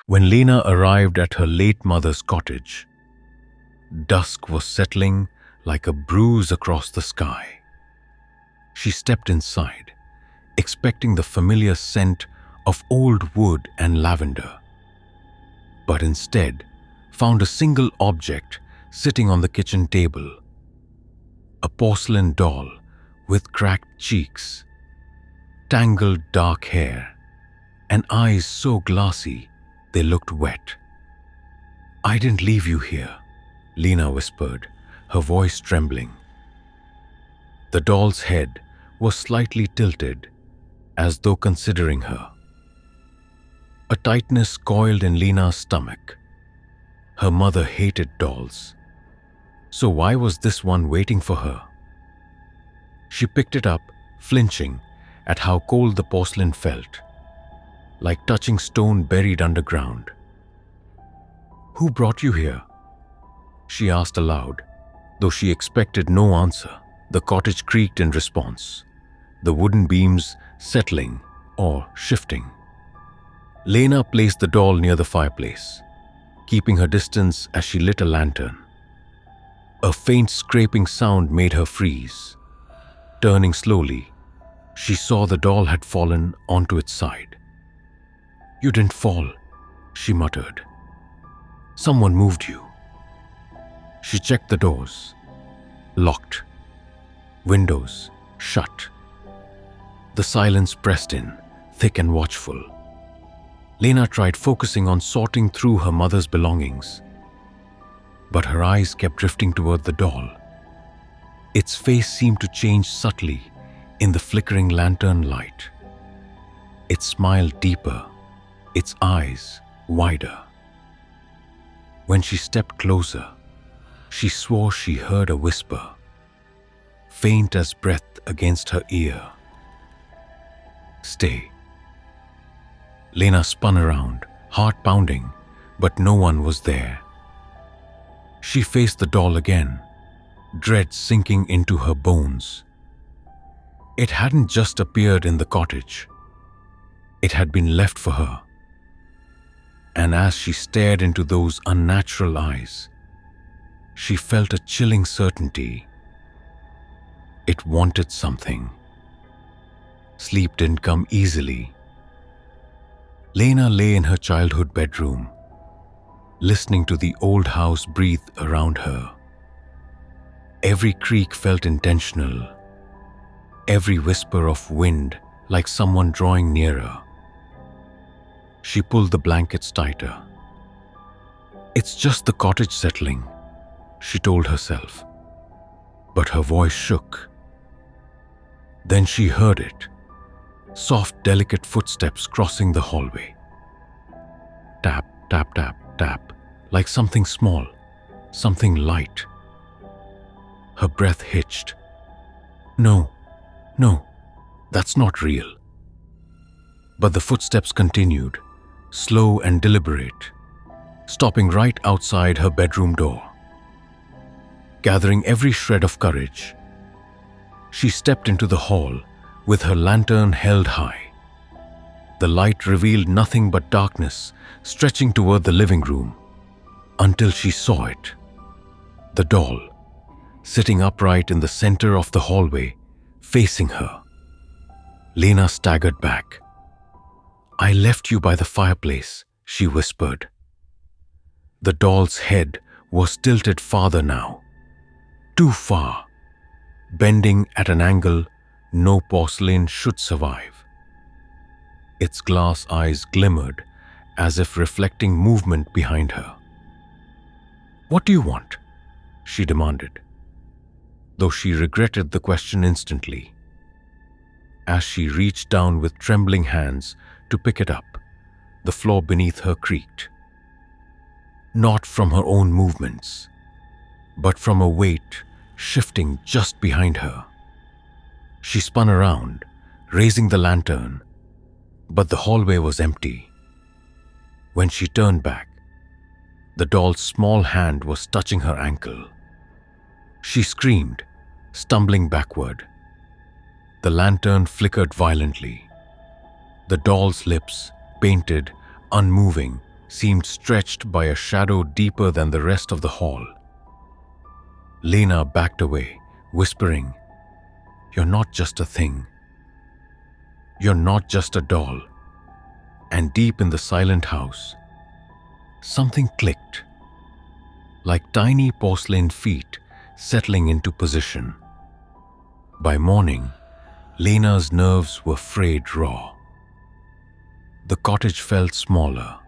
When Lena arrived at her late mother's cottage, dusk was settling like a bruise across the sky. She stepped inside, expecting the familiar scent of old wood and lavender, but instead found a single object sitting on the kitchen table: a porcelain doll with cracked cheeks, tangled dark hair, and eyes so glassy they looked wet. "I didn't leave you here," Lena whispered, her voice trembling. The doll's head was slightly tilted, as though considering her. A tightness coiled in Lena's stomach. Her mother hated dolls, so why was this one waiting for her? She picked it up, flinching at how cold the porcelain felt, like touching stone buried underground. "Who brought you here?" she asked aloud, though she expected no answer. The cottage creaked in response, the wooden beams settling or shifting. Lena placed the doll near the fireplace, keeping her distance as she lit a lantern. A faint scraping sound made her freeze. Turning slowly, she saw the doll had fallen onto its side. "You didn't fall," she muttered. "Someone moved you." She checked the doors. Locked. Windows shut. The silence pressed in, thick and watchful. Lena tried focusing on sorting through her mother's belongings, but her eyes kept drifting toward the doll. Its face seemed to change subtly in the flickering lantern light. It smiled deeper, its eyes wider. When she stepped closer, she swore she heard a whisper, faint as breath against her ear. "Stay." Lena spun around, heart pounding, but no one was there. She faced the doll again, dread sinking into her bones. It hadn't just appeared in the cottage. It had been left for her. And as she stared into those unnatural eyes, she felt a chilling certainty. It wanted something. Sleep didn't come easily. Lena lay in her childhood bedroom, listening to the old house breathe around her. Every creak felt intentional, every whisper of wind like someone drawing nearer. She pulled the blankets tighter. "It's just the cottage settling," she told herself, but her voice shook. Then she heard it, soft, delicate footsteps crossing the hallway. Tap, tap, tap, tap, like something small, something light. Her breath hitched. No, that's not real. But the footsteps continued, slow and deliberate, stopping right outside her bedroom door. Gathering every shred of courage, she stepped into the hall with her lantern held high. The light revealed nothing but darkness stretching toward the living room, until she saw it. The doll, sitting upright in the center of the hallway, facing her. Lena staggered back. "I left you by the fireplace," she whispered. The doll's head was tilted farther now, too far, bending at an angle no porcelain should survive. Its glass eyes glimmered as if reflecting movement behind her. "What do you want?" she demanded, though she regretted the question instantly. As she reached down with trembling hands to pick it up, the floor beneath her creaked. Not from her own movements, but from a weight shifting just behind her. She spun around, raising the lantern, but the hallway was empty. When she turned back, the doll's small hand was touching her ankle. She screamed, stumbling backward. The lantern flickered violently. The doll's lips, painted, unmoving, seemed stretched by a shadow deeper than the rest of the hall. Lena backed away, whispering, "You're not just a thing. You're not just a doll." And deep in the silent house, something clicked, like tiny porcelain feet settling into position. By morning, Lena's nerves were frayed raw. The cottage felt smaller,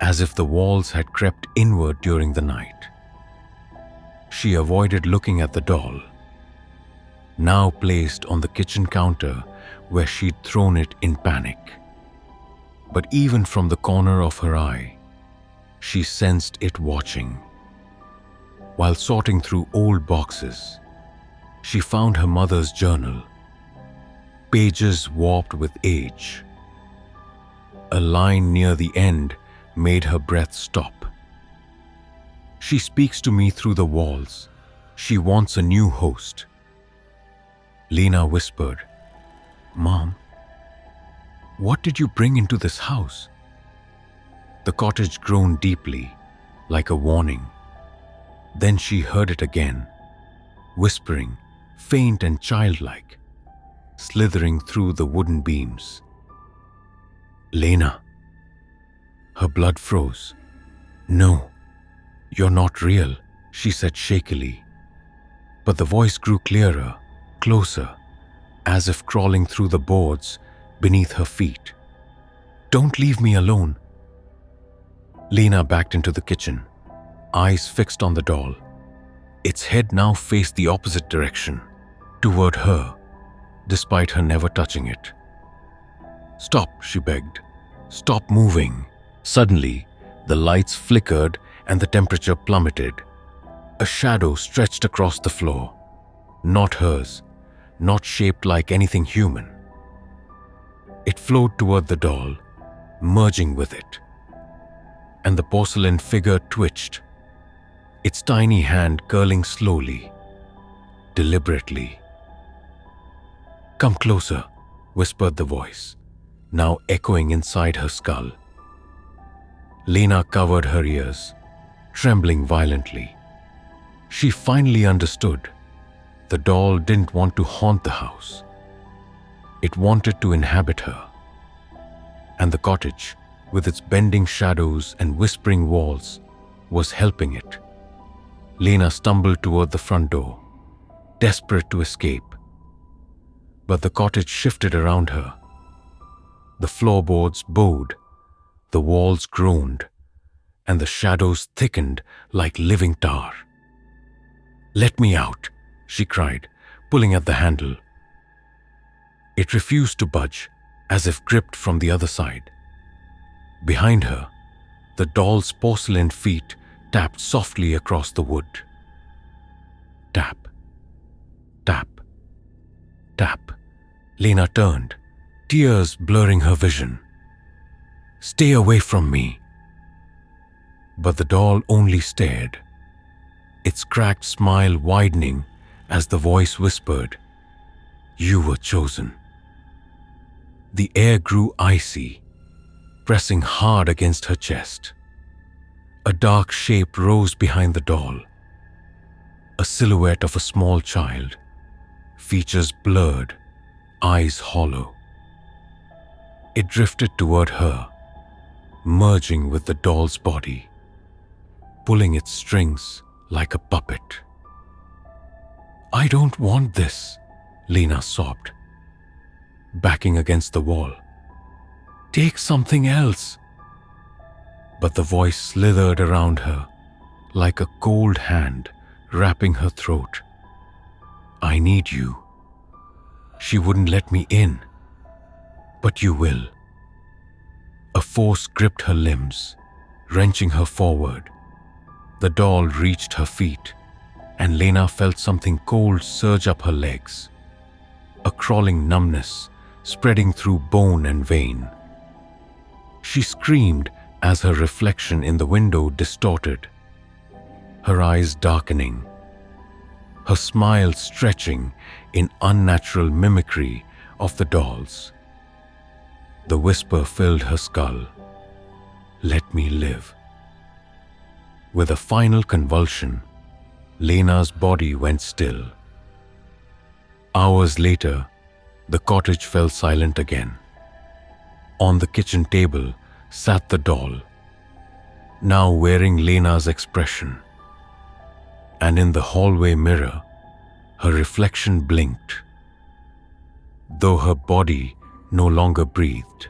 as if the walls had crept inward during the night. She avoided looking at the doll, now placed on the kitchen counter where she'd thrown it in panic. But even from the corner of her eye, she sensed it watching. While sorting through old boxes, she found her mother's journal, pages warped with age. A line near the end made her breath stop. "She speaks to me through the walls. She wants a new host." Lena whispered, "Mom, what did you bring into this house?" The cottage groaned deeply, like a warning. Then she heard it again, whispering, faint and childlike, slithering through the wooden beams. "Lena." Her blood froze. "No, you're not real," she said shakily. But the voice grew clearer, closer, as if crawling through the boards beneath her feet. "Don't leave me alone." Lena backed into the kitchen, eyes fixed on the doll. Its head now faced the opposite direction, toward her, despite her never touching it. "Stop," she begged. "Stop moving." Suddenly, the lights flickered and the temperature plummeted. A shadow stretched across the floor. Not hers, not shaped like anything human. It flowed toward the doll, merging with it. And the porcelain figure twitched, its tiny hand curling slowly, deliberately. "Come closer," whispered the voice, now echoing inside her skull. Lena covered her ears, trembling violently. She finally understood. The doll didn't want to haunt the house. It wanted to inhabit her. And the cottage, with its bending shadows and whispering walls, was helping it. Lena stumbled toward the front door, desperate to escape. But the cottage shifted around her. The floorboards bowed, the walls groaned, and the shadows thickened like living tar. "Let me out," she cried, pulling at the handle. It refused to budge, as if gripped from the other side. Behind her, the doll's porcelain feet tapped softly across the wood. Tap, tap, tap. Lena turned, tears blurring her vision. "Stay away from me." But the doll only stared, its cracked smile widening as the voice whispered, "You were chosen." The air grew icy, pressing hard against her chest. A dark shape rose behind the doll, a silhouette of a small child, features blurred, eyes hollow. It drifted toward her, merging with the doll's body, pulling its strings like a puppet. "I don't want this," Lena sobbed, backing against the wall. "Take something else." But the voice slithered around her, like a cold hand wrapping her throat. "I need you. She wouldn't let me in. But you will." A force gripped her limbs, wrenching her forward. The doll reached her feet, and Lena felt something cold surge up her legs, a crawling numbness spreading through bone and vein. She screamed as her reflection in the window distorted, her eyes darkening, her smile stretching in unnatural mimicry of the doll's. The whisper filled her skull. Let me live." With a final convulsion, Lena's body went still. Hours later, the cottage fell silent again. On the kitchen table sat the doll, now wearing Lena's expression. And in the hallway mirror, her reflection blinked, though her body no longer breathed.